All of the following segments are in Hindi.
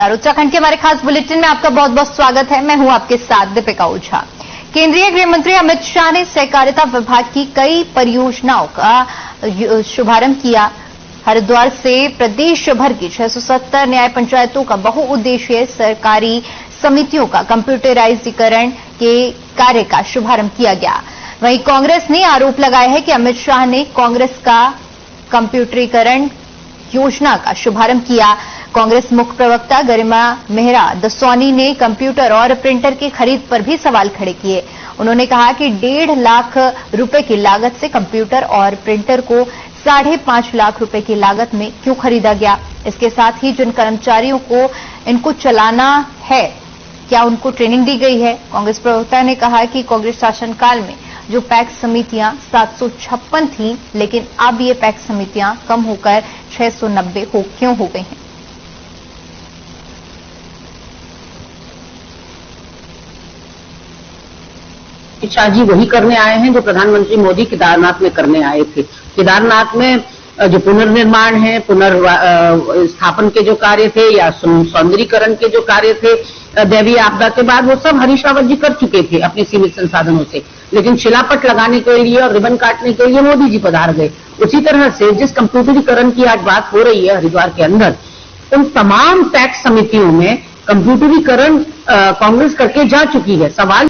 उत्तराखंड के हमारे खास बुलेटिन में आपका बहुत बहुत स्वागत है। मैं हूं आपके साथ दीपिका ओझा। केंद्रीय गृह मंत्री अमित शाह ने सहकारिता विभाग की कई परियोजनाओं का शुभारंभ किया। हरिद्वार से प्रदेश भर की 670 न्याय पंचायतों का बहुउद्देशीय सरकारी समितियों का कंप्यूटराइजीकरण के कार्य का शुभारंभ किया गया। वहीं कांग्रेस ने आरोप लगाया है कि अमित शाह ने कांग्रेस का कंप्यूटरीकरण योजना का शुभारंभ किया। कांग्रेस मुख्य प्रवक्ता गरिमा मेहरा दसौनी ने कंप्यूटर और प्रिंटर की खरीद पर भी सवाल खड़े किए। उन्होंने कहा कि 1.5 लाख रुपए की लागत से कंप्यूटर और प्रिंटर को 5.5 लाख रुपए की लागत में क्यों खरीदा गया। इसके साथ ही जिन कर्मचारियों को इनको चलाना है, क्या उनको ट्रेनिंग दी गई है। कांग्रेस प्रवक्ता ने कहा कि कांग्रेस शासनकाल में जो पैक्स समितियां 756 थीं, लेकिन अब ये पैक्स समितियां कम होकर 690 क्यों हो गई हैं। शाह जी वही करने आए हैं जो प्रधानमंत्री मोदी केदारनाथ में करने आए थे। केदारनाथ में जो पुनर्निर्माण है, स्थापन के जो कार्य थे या सौंदर्यीकरण के जो कार्य थे दैवीय आपदा के बाद, वो सब हरीश रावत जी कर चुके थे अपने सीमित संसाधनों से। लेकिन शिलापट लगाने के लिए और रिबन काटने के लिए मोदी जी पधार गए। उसी तरह से जिस कंप्यूटरीकरण की आज बात हो रही है हरिद्वार के अंदर, उन तमाम पैक्स समितियों में कंप्यूटरीकरण कांग्रेस करके जा चुकी है। सवाल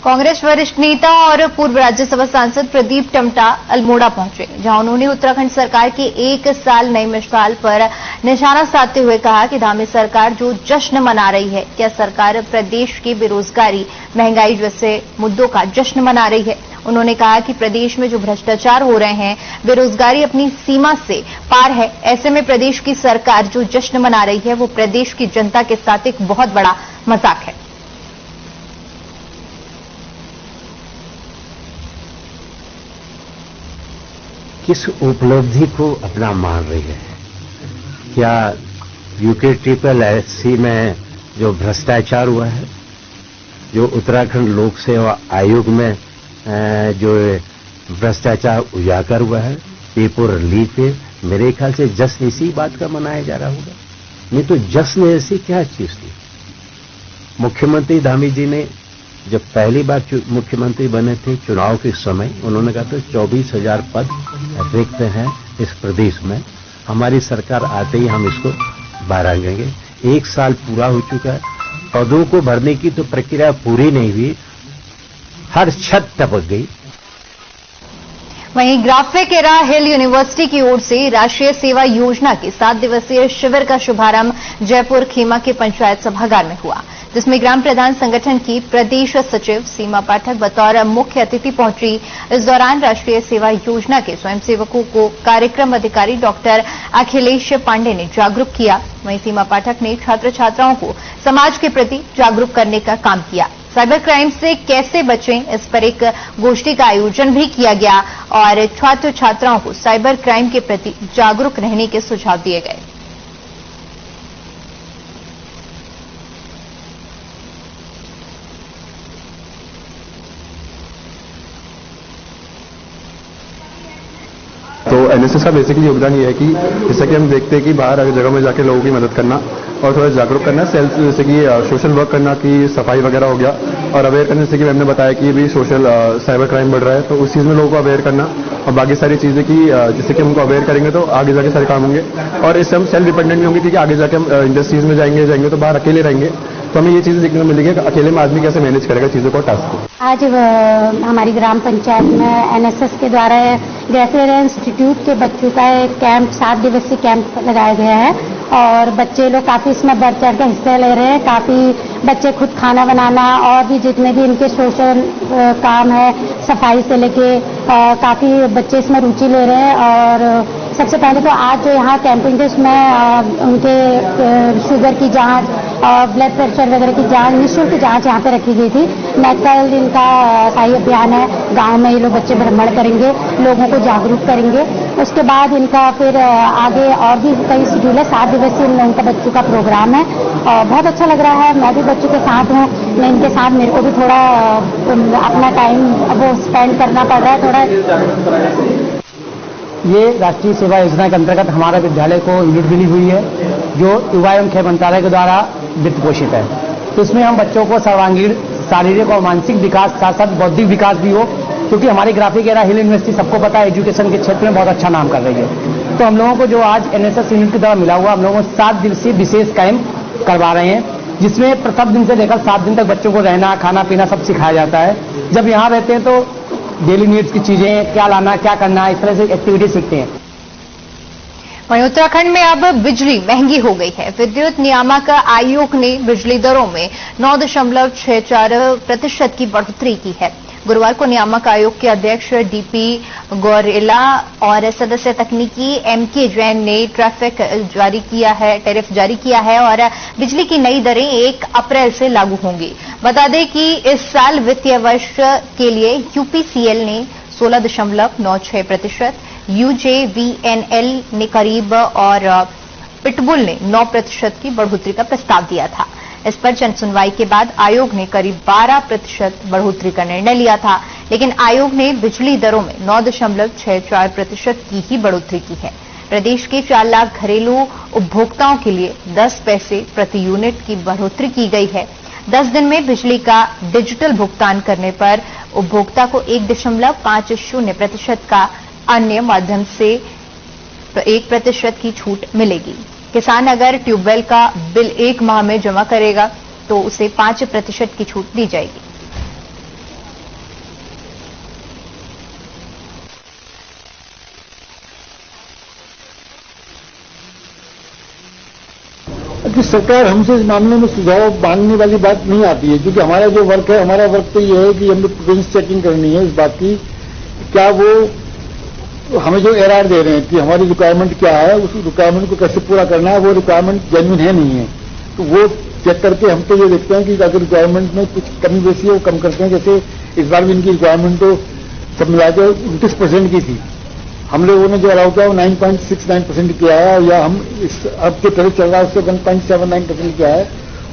कांग्रेस वरिष्ठ नेता और पूर्व राज्यसभा सांसद प्रदीप टमटा अल्मोड़ा पहुंचे, जहां उन्होंने उत्तराखंड सरकार के 1 साल नई मिसाल पर निशाना साधते हुए कहा कि धामी सरकार जो जश्न मना रही है, क्या सरकार प्रदेश की बेरोजगारी, महंगाई जैसे मुद्दों का जश्न मना रही है। उन्होंने कहा कि प्रदेश में जो भ्रष्टाचार हो रहे हैं, बेरोजगारी अपनी सीमा से पार है। ऐसे में प्रदेश की सरकार जो जश्न मना रही है, वो प्रदेश की जनता के साथ एक बहुत बड़ा मजाक है। किस उपलब्धि को अपना मान रही है। क्या UKSSC में जो भ्रष्टाचार हुआ है, जो उत्तराखंड लोक सेवा आयोग में जो भ्रष्टाचार उजागर हुआ है, पेपर लीक है, मेरे ख्याल से जश्न इसी बात का मनाया जा रहा होगा। नहीं तो जश्न ऐसी क्या चीज थी। मुख्यमंत्री धामी जी ने जब पहली बार मुख्यमंत्री बने थे, चुनाव के समय उन्होंने कहा था 24,000 पद रिक्त हैं इस प्रदेश में, हमारी सरकार आते ही हम इसको बढ़ाएंगे। 1 साल पूरा हो चुका है, पदों को भरने की तो प्रक्रिया पूरी नहीं हुई, हर छत टपक गई। वहीं ग्राफिक-एरा हिल यूनिवर्सिटी की ओर से राष्ट्रीय सेवा योजना के 7 दिवसीय शिविर का शुभारंभ जयपुर खेमा के पंचायत सभागार में हुआ, जिसमें ग्राम प्रधान संगठन की प्रदेश सचिव सीमा पाठक बतौर मुख्य अतिथि पहुंची। इस दौरान राष्ट्रीय सेवा योजना के स्वयंसेवकों को कार्यक्रम अधिकारी डॉक्टर अखिलेश पांडे ने जागरूक किया। वहीं सीमा पाठक ने छात्र छात्राओं को समाज के प्रति जागरूक करने का काम किया। साइबर क्राइम से कैसे बचें, इस पर एक गोष्ठी का आयोजन भी किया गया और छात्र छात्राओं को साइबर क्राइम के प्रति जागरूक रहने के सुझाव दिए गए। तो एनएसएस का बेसिकली योगदान ये है कि जैसा कि हम देखते हैं कि बाहर अगर जगह में जाके लोगों की मदद करना और थोड़ा जागरूक करना, सेल्फ जैसे कि सोशल वर्क करना, कि सफाई वगैरह हो गया, और अवेयर करने, जैसे कि मैम ने बताया कि भी सोशल साइबर क्राइम बढ़ रहा है, तो उस चीज़ में लोगों को अवेयर करना और बाकी सारी चीज़ें कि जैसे कि हमको अवेयर करेंगे तो आगे जाके सारे काम होंगे और इससे हम सेल्फ डिपेंडेंट भी होंगे, क्योंकि आगे जाके हम इंडस्ट्रीज में जाएंगे तो बाहर अकेले रहेंगे, तो हमें ये चीज़ें देखने को मिलेगी कि अकेले में आदमी कैसे मैनेज करेगा चीज़ों को, टास्क को। आज हमारी ग्राम पंचायत में एनएसएस के द्वारा ग्राफिक-एरा इंस्टीट्यूट के बच्चों का एक कैंप, 7 दिवसीय कैंप लगाया गया है और बच्चे लोग काफ़ी इसमें बढ़ चढ़ के हिस्सा ले रहे हैं। काफ़ी बच्चे खुद खाना बनाना और भी जितने भी इनके सोशल काम है, सफाई से लेके काफ़ी बच्चे इसमें रुचि ले रहे हैं। और सबसे पहले तो आज जो यहाँ कैंपिंग थे उसमें उनके शुगर की जांच और ब्लड प्रेशर वगैरह की जांच, निःशुल्क जांच यहाँ पे रखी गई थी। कल इनका सही अभियान है, गांव में ये लोग बच्चे भ्रमण करेंगे, लोगों को जागरूक करेंगे। उसके बाद इनका फिर आगे और भी कई शेड्यूल है। 7 दिवसीय इन लोगों का बच्चों का प्रोग्राम है और बहुत अच्छा लग रहा है। मैं भी बच्चों के साथ हूँ, मैं इनके साथ, मेरे को भी थोड़ा अपना टाइम वो स्पेंड करना पड़ रहा है थोड़ा। ये राष्ट्रीय सेवा योजना के अंतर्गत हमारा विद्यालय को यूनिट मिली हुई है जो युवा एवं खेल मंत्रालय के द्वारा वित्त पोषित है। तो इसमें हम बच्चों को सर्वांगीण शारीरिक और मानसिक विकास साथ साथ बौद्धिक विकास भी हो, क्योंकि हमारी ग्राफिक एरा हिल यूनिवर्सिटी सबको पता है एजुकेशन के क्षेत्र में बहुत अच्छा नाम कर रही है। तो हम लोगों को जो आज एनएसएस यूनिट के द्वारा मिला हुआ, हम लोगों को 7 दिवसीय विशेष कैंप करवा रहे हैं, जिसमें प्रथम दिन से लेकर 7 दिन तक बच्चों को रहना खाना पीना सब सिखाया जाता है। जब यहाँ रहते हैं तो डेली नीड्स की चीजें क्या लाना क्या करना इस तरह से एक्टिविटी सीखते हैं। वहीं उत्तराखंड में अब बिजली महंगी हो गई है। विद्युत नियामक आयोग ने बिजली दरों में 9.64% की बढ़ोतरी की है। गुरुवार को नियामक आयोग के अध्यक्ष डीपी गौरेला और सदस्य तकनीकी एमके जैन ने टैरिफ जारी किया है और बिजली की नई दरें 1 अप्रैल से लागू होंगी। बता दें कि इस साल वित्तीय वर्ष के लिए यूपीसीएल ने 16.96%, यूजेवीएनएल ने करीब और पिटबुल ने 9% की बढ़ोतरी का प्रस्ताव दिया था। इस पर जन सुनवाई के बाद आयोग ने करीब 12% बढ़ोतरी का निर्णय लिया था, लेकिन आयोग ने बिजली दरों में 9.64% की ही बढ़ोतरी की है। प्रदेश के 4 लाख घरेलू उपभोक्ताओं के लिए 10 पैसे प्रति यूनिट की बढ़ोतरी की गई है। 10 दिन में बिजली का डिजिटल भुगतान करने पर उपभोक्ता को 1.50% का अन्य माध्यम से 1% की छूट मिलेगी। किसान अगर ट्यूबवेल का बिल 1 माह में जमा करेगा तो उसे 5% की छूट दी जाएगी। कि सरकार हमसे इस मामले में सुझाव मांगने वाली बात नहीं आती है, क्योंकि हमारा जो वर्क है, हमारा वर्क तो ये है कि हमें प्रोविंस चेकिंग करनी है इस बात की क्या वो हमें जो एरआर दे रहे हैं कि हमारी रिक्वायरमेंट क्या है, उस रिक्वायरमेंट को कैसे पूरा करना है, वो रिक्वायरमेंट जेन्युइन है नहीं है। तो वो चेक करके हम तो ये देखते हैं कि अगर रिक्वायरमेंट में कुछ कमी बेसी है वो कम करते हैं। जैसे इस बार भी इनकी रिक्वायरमेंट तो सब मिलाकर 29% की थी, हम लोगों ने जो अलाउ किया वो 9.69% किया है, या हम इस अब जो टैरिफ चल रहा है उससे 1.79% किया है।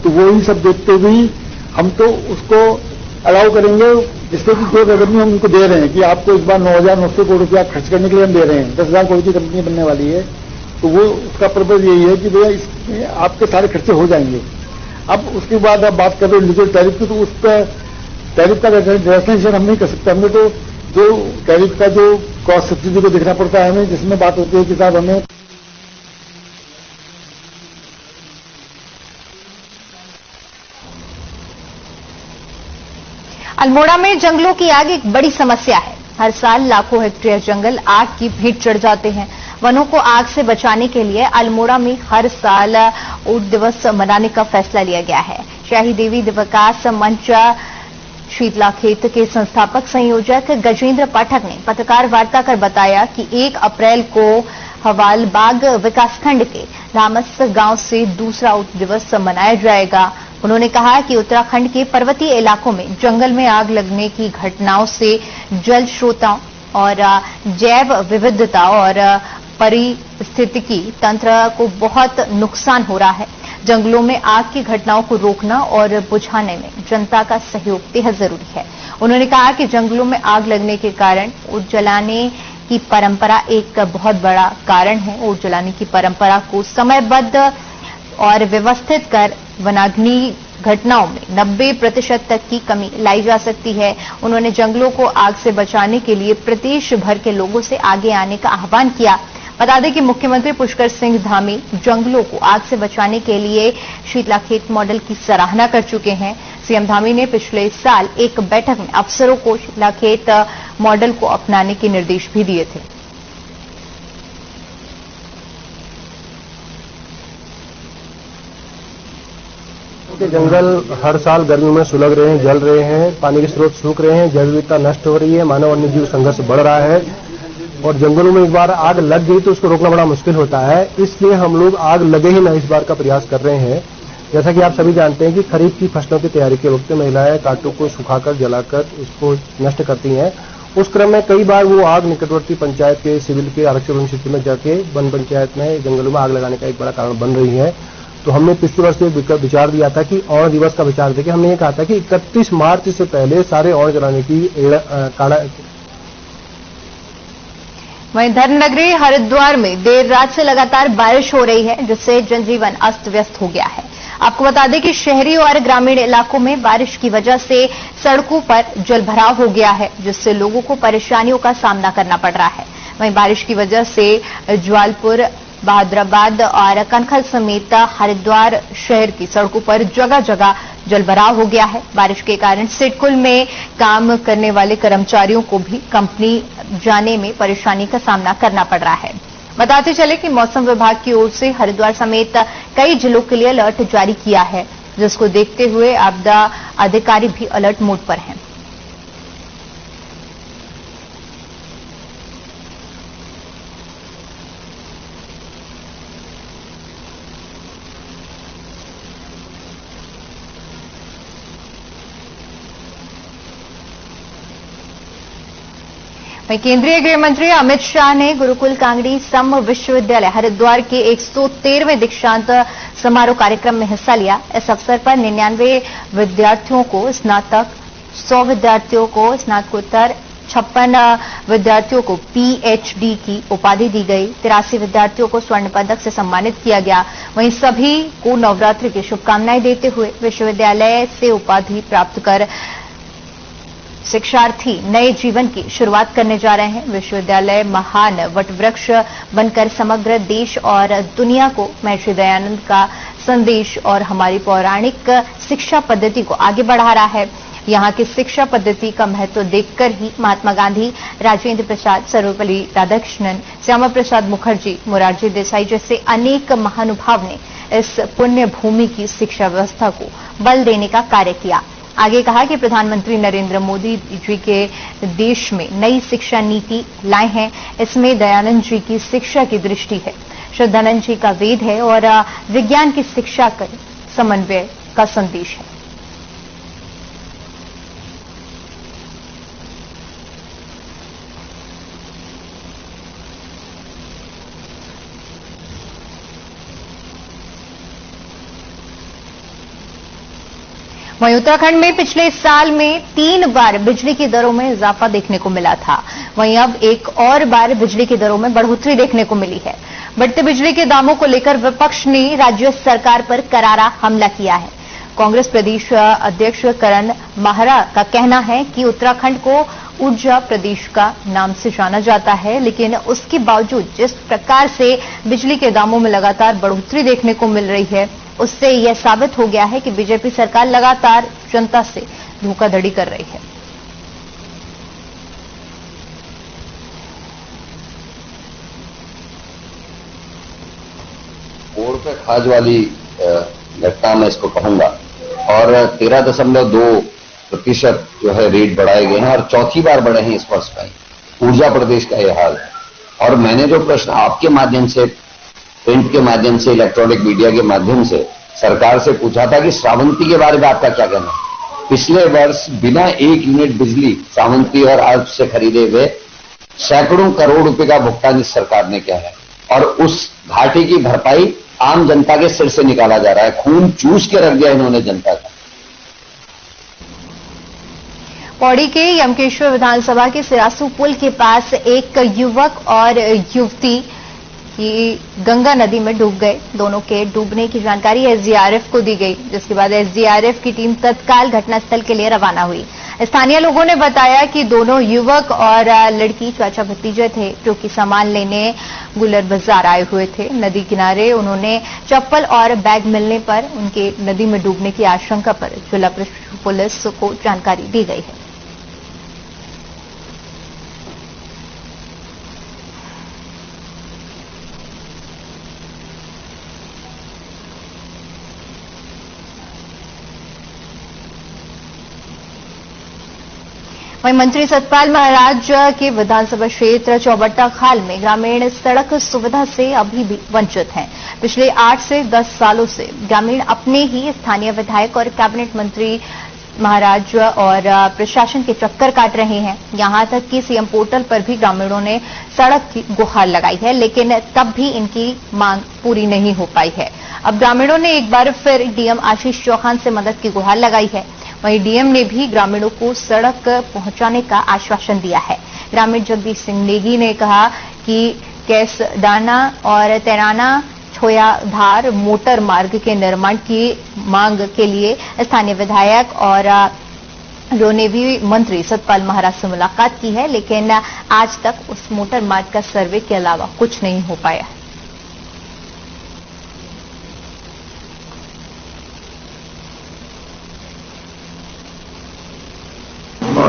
तो वो ही सब देखते हुए हम तो उसको अलाउ करेंगे, जिससे कि जो रेवेन्यू हम उनको दे रहे हैं कि आपको इस बार 9,900 करोड़ रुपया खर्च करने के लिए हम दे रहे हैं, 10,000 करोड़ की कंपनी बनने वाली है। तो वो उसका पर्पज यही है कि भैया इसमें आपके सारे खर्चे हो जाएंगे। अब उसके बाद आप बात कर रहे हो इंडिविजुअल टैरिफ की, तो उसका टैरिफ का रेफरेंसेशन हम नहीं कर सकते। हमने तो जो टैरिफ का जो कॉस्ट सब्सिडी को देखना पड़ता है हमें, जिसमें बात होती है कि साहब हमें अल्मोड़ा में जंगलों की आग एक बड़ी समस्या है। हर साल लाखों हेक्टेयर जंगल आग की भेंट चढ़ जाते हैं। वनों को आग से बचाने के लिए अल्मोड़ा में हर साल ऊंट दिवस मनाने का फैसला लिया गया है। शाही देवी विकास मंच शीतलाखेत के संस्थापक संयोजक गजेंद्र पाठक ने पत्रकार वार्ता कर बताया कि 1 अप्रैल को हवालबाग विकासखंड के धामस गांव से दूसरा ऊंट दिवस मनाया जाएगा। उन्होंने कहा कि उत्तराखंड के पर्वतीय इलाकों में जंगल में आग लगने की घटनाओं से जल स्रोतों और जैव विविधता और पारिस्थितिकी तंत्र को बहुत नुकसान हो रहा है। जंगलों में आग की घटनाओं को रोकना और बुझाने में जनता का सहयोग बेहद जरूरी है। उन्होंने कहा कि जंगलों में आग लगने के कारण ऊंट जलाने की परंपरा एक बहुत बड़ा कारण है। ऊंट जलाने की परंपरा को समयबद्ध और व्यवस्थित कर वनाग्नि घटनाओं में 90% तक की कमी लाई जा सकती है। उन्होंने जंगलों को आग से बचाने के लिए प्रदेश भर के लोगों से आगे आने का आह्वान किया। बता दें कि मुख्यमंत्री पुष्कर सिंह धामी जंगलों को आग से बचाने के लिए शीतलाखेत मॉडल की सराहना कर चुके हैं। सीएम धामी ने पिछले साल एक बैठक में अफसरों को शीतलाखेत मॉडल को अपनाने के निर्देश भी दिए थे। जंगल हर साल गर्मी में सुलग रहे हैं, जल रहे हैं, पानी के स्रोत सूख रहे हैं, जैव विविधता नष्ट हो रही है, मानव वन्य जीव संघर्ष बढ़ रहा है और जंगलों में एक बार आग लग गई तो उसको रोकना बड़ा मुश्किल होता है। इसलिए हम लोग आग लगे ही ना इस बार का प्रयास कर रहे हैं। जैसा कि आप सभी जानते हैं कि खरीफ की फसलों की तैयारी के वक्त महिलाएं कांटों को सुखाकर जलाकर इसको नष्ट करती हैं। उस क्रम में कई बार वो आग निकटवर्ती पंचायत के सिविल के आरक्षण क्षेत्र में जाके वन पंचायत में जंगलों में आग लगाने का एक बड़ा कारण बन रही है। तो हमने पिछले वर्ष विचार दिया था कि औण दिवस का विचार देके हमने ये कहा था कि 31 मार्च से पहले सारे औण जलाने की वहीं धर्मनगरी हरिद्वार में देर रात से लगातार बारिश हो रही है, जिससे जनजीवन अस्त व्यस्त हो गया है। आपको बता दें कि शहरी और ग्रामीण इलाकों में बारिश की वजह से सड़कों पर जलभराव हो गया है, जिससे लोगों को परेशानियों का सामना करना पड़ रहा है। वहीं बारिश की वजह से ज्वालपुर, बहादुराबाद और कनखल समेत हरिद्वार शहर की सड़कों पर जगह जगह जलभराव हो गया है। बारिश के कारण सिडकुल में काम करने वाले कर्मचारियों को भी कंपनी जाने में परेशानी का सामना करना पड़ रहा है। बताते चले कि मौसम विभाग की ओर से हरिद्वार समेत कई जिलों के लिए अलर्ट जारी किया है, जिसको देखते हुए आपदा अधिकारी भी अलर्ट मोड पर हैं। केंद्रीय गृह मंत्री अमित शाह ने गुरुकुल कांगड़ी सम विश्वविद्यालय हरिद्वार के 113वें दीक्षांत समारोह कार्यक्रम में हिस्सा लिया। इस अवसर पर 99 विद्यार्थियों को स्नातक, 100 विद्यार्थियों को स्नातकोत्तर, 56 विद्यार्थियों को पीएचडी की उपाधि दी गई। 83 विद्यार्थियों को स्वर्ण पदक से सम्मानित किया गया। वहीं सभी को नवरात्रि की शुभकामनाएं देते हुए विश्वविद्यालय से उपाधि प्राप्त कर शिक्षार्थी नए जीवन की शुरुआत करने जा रहे हैं। विश्वविद्यालय महान वटवृक्ष बनकर समग्र देश और दुनिया को महर्षि दयानंद का संदेश और हमारी पौराणिक शिक्षा पद्धति को आगे बढ़ा रहा है। यहाँ की शिक्षा पद्धति का महत्व देखकर ही महात्मा गांधी, राजेंद्र प्रसाद, सर्वपल्ली राधाकृष्णन, श्यामा प्रसाद मुखर्जी, मोरारजी देसाई जैसे अनेक महानुभाव ने इस पुण्य भूमि की शिक्षा व्यवस्था को बल देने का कार्य किया। आगे कहा कि प्रधानमंत्री नरेंद्र मोदी जी के देश में नई शिक्षा नीति लाए हैं। इसमें दयानंद जी की शिक्षा की दृष्टि है, श्रद्धानंद जी का वेद है और विज्ञान की शिक्षा का समन्वय का संदेश है। वहीं उत्तराखंड में पिछले साल में 3 बार बिजली की दरों में इजाफा देखने को मिला था। वहीं अब एक और बार बिजली की दरों में बढ़ोतरी देखने को मिली है। बढ़ते बिजली के दामों को लेकर विपक्ष ने राज्य सरकार पर करारा हमला किया है। कांग्रेस प्रदेश अध्यक्ष करण माहरा का कहना है कि उत्तराखंड को ऊर्जा प्रदेश का नाम से जाना जाता है, लेकिन उसके बावजूद जिस प्रकार से बिजली के दामों में लगातार बढ़ोतरी देखने को मिल रही है, उससे यह साबित हो गया है कि बीजेपी सरकार लगातार जनता से धोखाधड़ी कर रही है। कोड़ पे खाज वाली घटना मैं इसको कहूंगा, और 13.2% जो है रेट बढ़ाए गए हैं और चौथी बार बढ़े हैं इस वर्ष में। ऊर्जा प्रदेश का यह हाल है। और मैंने जो प्रश्न आपके माध्यम से, प्रिंट के माध्यम से, इलेक्ट्रॉनिक मीडिया के माध्यम से सरकार से पूछा था कि श्रावंती के बारे में आपका क्या कहना है। पिछले वर्ष बिना 1 यूनिट बिजली श्रावंती और अर्थ से खरीदे हुए सैकड़ों करोड़ रुपए का भुगतान इस सरकार ने किया है, और उस घाटे की भरपाई आम जनता के सिर से निकाला जा रहा है। खून चूस के रख दिया इन्होंने जनता का। पौड़ी के यमकेश्वर विधानसभा के सिरासू पुल के पास एक युवक और युवती की गंगा नदी में डूब गए। दोनों के डूबने की जानकारी एसडीआरएफ को दी गई, जिसके बाद एसडीआरएफ की टीम तत्काल घटनास्थल के लिए रवाना हुई। स्थानीय लोगों ने बताया कि दोनों युवक और लड़की चाचा भतीजे थे, जो कि सामान लेने गुलर बाजार आए हुए थे। नदी किनारे उन्होंने चप्पल और बैग मिलने पर उनके नदी में डूबने की आशंका पर जिला पुलिस को जानकारी दी गई है। वहीं मंत्री सतपाल महाराज के विधानसभा क्षेत्र चौबट्टा खाल में ग्रामीण सड़क सुविधा से अभी भी वंचित हैं। पिछले 8 से 10 सालों से ग्रामीण अपने ही स्थानीय विधायक और कैबिनेट मंत्री महाराज और प्रशासन के चक्कर काट रहे हैं। यहां तक कि सीएम पोर्टल पर भी ग्रामीणों ने सड़क की गुहार लगाई है, लेकिन तब भी इनकी मांग पूरी नहीं हो पाई है। अब ग्रामीणों ने एक बार फिर डीएम आशीष चौहान से मदद की गुहार लगाई है। वहीं डीएम ने भी ग्रामीणों को सड़क पहुंचाने का आश्वासन दिया है। ग्रामीण जगदीश सिंह नेगी ने कहा कि कैसडाना और तैराना छोयाधार मोटर मार्ग के निर्माण की मांग के लिए स्थानीय विधायक और रोनेवी मंत्री सतपाल महाराज से मुलाकात की है, लेकिन आज तक उस मोटर मार्ग का सर्वे के अलावा कुछ नहीं हो पाया।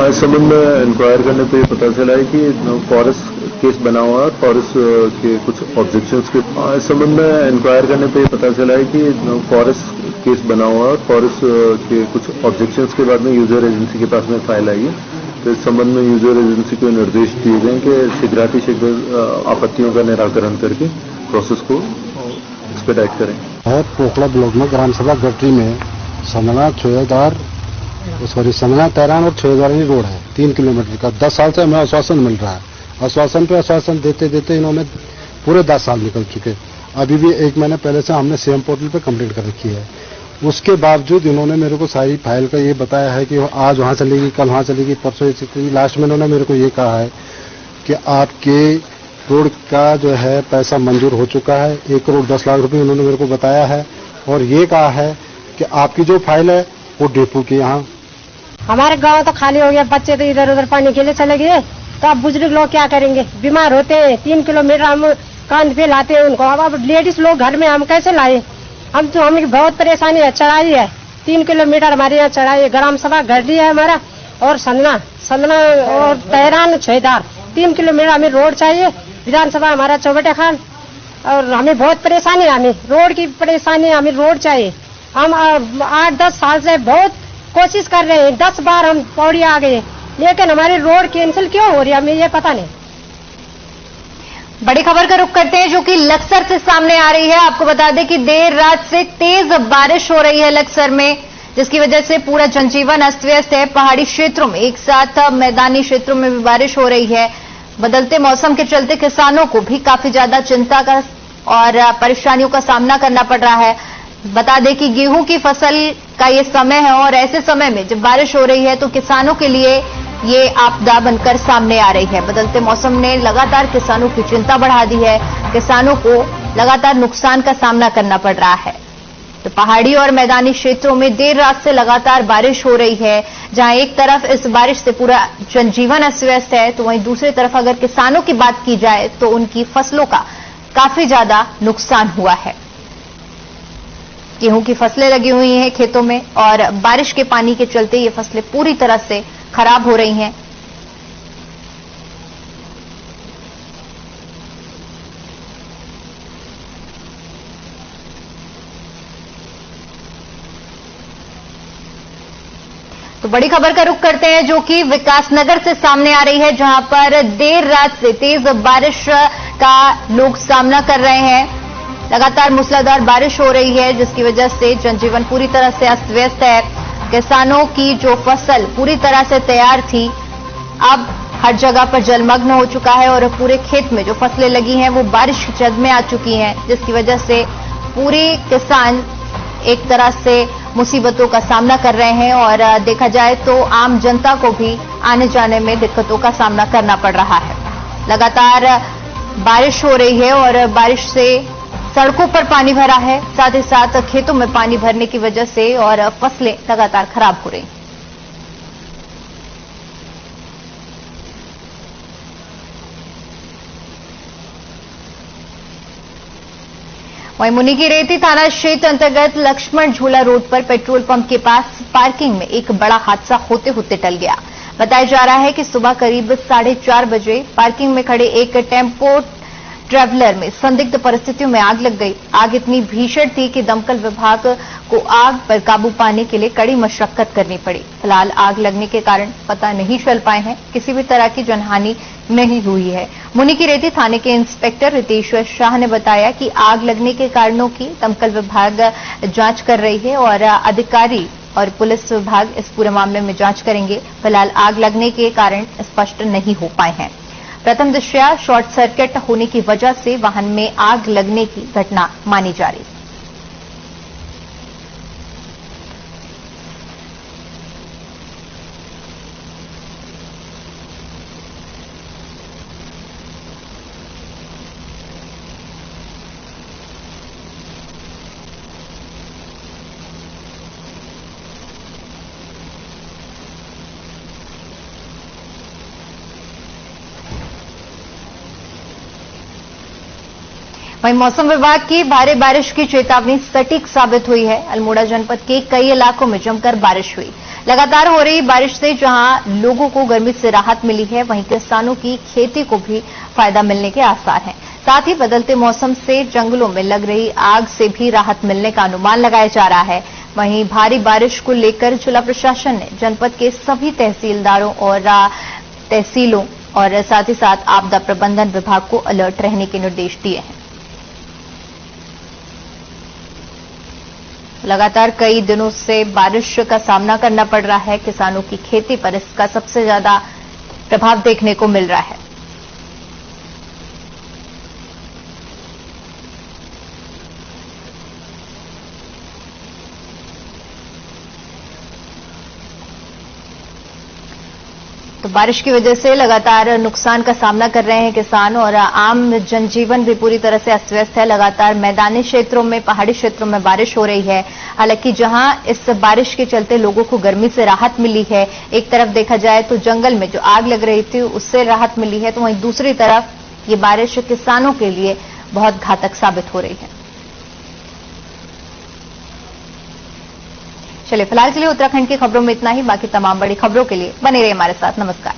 इस संबंध में इंक्वायर करने पे पता चला है कि फॉरेस्ट केस बना हुआ है, फॉरेस्ट के कुछ ऑब्जेक्शंस के इस संबंध में इंक्वायर करने पे पता चला है कि फॉरेस्ट केस बना हुआ है, फॉरेस्ट के कुछ ऑब्जेक्शंस के बाद में यूजर एजेंसी के पास में फाइल आई है। तो इस संबंध में यूजर एजेंसी को निर्देश दिए गए कि शीघ्र आपत्तियों का निराकरण करके प्रोसेस को एक्सपेडाइट करें। पोखड़ा ब्लॉक में ग्राम सभा गटरी में समना छोयाधार समना तैरान और छोयाधार रोड है 3 किलोमीटर का। 10 साल से हमें आश्वासन मिल रहा है। आश्वासन पे आश्वासन देते देते इन्होंने पूरे 10 साल निकल चुके। अभी भी 1 महीने पहले से हमने सीएम पोर्टल पे कंप्लेंट कर रखी है। उसके बावजूद इन्होंने मेरे को सारी फाइल का ये बताया है कि आज वहां चलेगी, कल वहां चलेगी, परसों चलेगी। लास्ट में इन्होंने मेरे को ये कहा है कि आपके रोड का जो है पैसा मंजूर हो चुका है। 1 करोड़ 10 लाख रुपए इन्होंने मेरे को बताया है और ये कहा है कि आपकी जो फाइल है वो डिपो की यहाँ। हमारे गांव तो खाली हो गया, बच्चे तो इधर उधर पानी के लिए चले गए, तो अब बुजुर्ग लोग क्या करेंगे? बीमार होते हैं, 3 किलोमीटर हम कांध पे लाते हैं उनको। अब लेडीज लोग घर में हम कैसे लाए? हमें बहुत परेशानी है। चढ़ाई है 3 किलोमीटर हमारे यहाँ चढ़ाई है। ग्राम सभा गढ़ी है हमारा और संदना और तैरान छोयाधार 3 किलोमीटर हमें रोड चाहिए। विधानसभा हमारा चौबटे खान और हमें बहुत परेशानी है। हमें रोड की परेशानी है, हमें रोड चाहिए। हम 8-10 साल से बहुत कोशिश कर रहे हैं। 10 बार हम पौड़ी आ गए, लेकिन हमारी रोड कैंसिल क्यों हो रही है हमें ये पता नहीं। बड़ी खबर का रुख करते हैं जो कि लक्सर से सामने आ रही है। आपको बता दें कि देर रात से तेज बारिश हो रही है लक्सर में, जिसकी वजह से पूरा जनजीवन अस्त व्यस्त है। पहाड़ी क्षेत्रों में एक साथ मैदानी क्षेत्रों में भी बारिश हो रही है। बदलते मौसम के चलते किसानों को भी काफी ज्यादा चिंता का और परेशानियों का सामना करना पड़ रहा है। बता दें कि गेहूं की फसल का ये समय है और ऐसे समय में जब बारिश हो रही है तो किसानों के लिए ये आपदा बनकर सामने आ रही है। बदलते मौसम ने लगातार किसानों की चिंता बढ़ा दी है। किसानों को लगातार नुकसान का सामना करना पड़ रहा है। तो पहाड़ी और मैदानी क्षेत्रों में देर रात से लगातार बारिश हो रही है। जहां एक तरफ इस बारिश से पूरा जनजीवन अस्त व्यस्त है, तो वहीं दूसरी तरफ अगर किसानों की बात की जाए तो उनकी फसलों का काफी ज्यादा नुकसान हुआ है। गेहूं की फसलें लगी हुई हैं खेतों में और बारिश के पानी के चलते ये फसलें पूरी तरह से खराब हो रही हैं। तो बड़ी खबर का रुख करते हैं जो कि विकासनगर से सामने आ रही है, जहां पर देर रात से तेज बारिश का लोग सामना कर रहे हैं। लगातार मूसलाधार बारिश हो रही है, जिसकी वजह से जनजीवन पूरी तरह से अस्त व्यस्त है। किसानों की जो फसल पूरी तरह से तैयार थी, अब हर जगह पर जलमग्न हो चुका है और पूरे खेत में जो फसलें लगी हैं वो बारिश की जद में आ चुकी हैं, जिसकी वजह से पूरे किसान एक तरह से मुसीबतों का सामना कर रहे हैं और देखा जाए तो आम जनता को भी आने जाने में दिक्कतों का सामना करना पड़ रहा है। लगातार बारिश हो रही है और बारिश से सड़कों पर पानी भरा है, साथ ही साथ खेतों में पानी भरने की वजह से और फसलें लगातार खराब हो रही। वहीं मुनिकीरेती थाना क्षेत्र अंतर्गत लक्ष्मण झूला रोड पर पेट्रोल पंप के पास पार्किंग में एक बड़ा हादसा होते होते टल गया। बताया जा रहा है कि सुबह करीब 4:30 बजे पार्किंग में खड़े एक टेम्पो ट्रैवलर में संदिग्ध परिस्थितियों में आग लग गई। आग इतनी भीषण थी कि दमकल विभाग को आग पर काबू पाने के लिए कड़ी मशक्कत करनी पड़ी। फिलहाल आग लगने के कारण पता नहीं चल पाए हैं, किसी भी तरह की जनहानि नहीं हुई है। मुनिकीरेती थाने के इंस्पेक्टर रितेश शाह ने बताया कि आग लगने के कारणों की दमकल विभाग जांच कर रही है और अधिकारी और पुलिस विभाग इस पूरे मामले में जांच करेंगे। फिलहाल आग लगने के कारण स्पष्ट नहीं हो पाए हैं। प्रथम दृष्टया शॉर्ट सर्किट होने की वजह से वाहन में आग लगने की घटना मानी जा रही है। वहीं मौसम विभाग की भारी बारिश की चेतावनी सटीक साबित हुई है। अल्मोड़ा जनपद के कई इलाकों में जमकर बारिश हुई। लगातार हो रही बारिश से जहां लोगों को गर्मी से राहत मिली है, वहीं किसानों की खेती को भी फायदा मिलने के आसार हैं। साथ ही बदलते मौसम से जंगलों में लग रही आग से भी राहत मिलने का अनुमान लगाया जा रहा है। वहीं भारी बारिश को लेकर जिला प्रशासन ने जनपद के सभी तहसीलदारों और तहसीलों और साथ ही साथ आपदा प्रबंधन विभाग को अलर्ट रहने के निर्देश दिए हैं। लगातार कई दिनों से बारिश का सामना करना पड़ रहा है। किसानों की खेती पर इसका सबसे ज्यादा प्रभाव देखने को मिल रहा है। तो बारिश की वजह से लगातार नुकसान का सामना कर रहे हैं किसान और आम जनजीवन भी पूरी तरह से अस्त व्यस्त है। लगातार मैदानी क्षेत्रों में, पहाड़ी क्षेत्रों में बारिश हो रही है। हालांकि जहां इस बारिश के चलते लोगों को गर्मी से राहत मिली है, एक तरफ देखा जाए तो जंगल में जो आग लग रही थी उससे राहत मिली है, तो वहीं दूसरी तरफ ये बारिश किसानों के लिए बहुत घातक साबित हो रही है। चलिए फिलहाल के लिए उत्तराखंड की खबरों में इतना ही। बाकी तमाम बड़ी खबरों के लिए बने रहिए हमारे साथ। नमस्कार।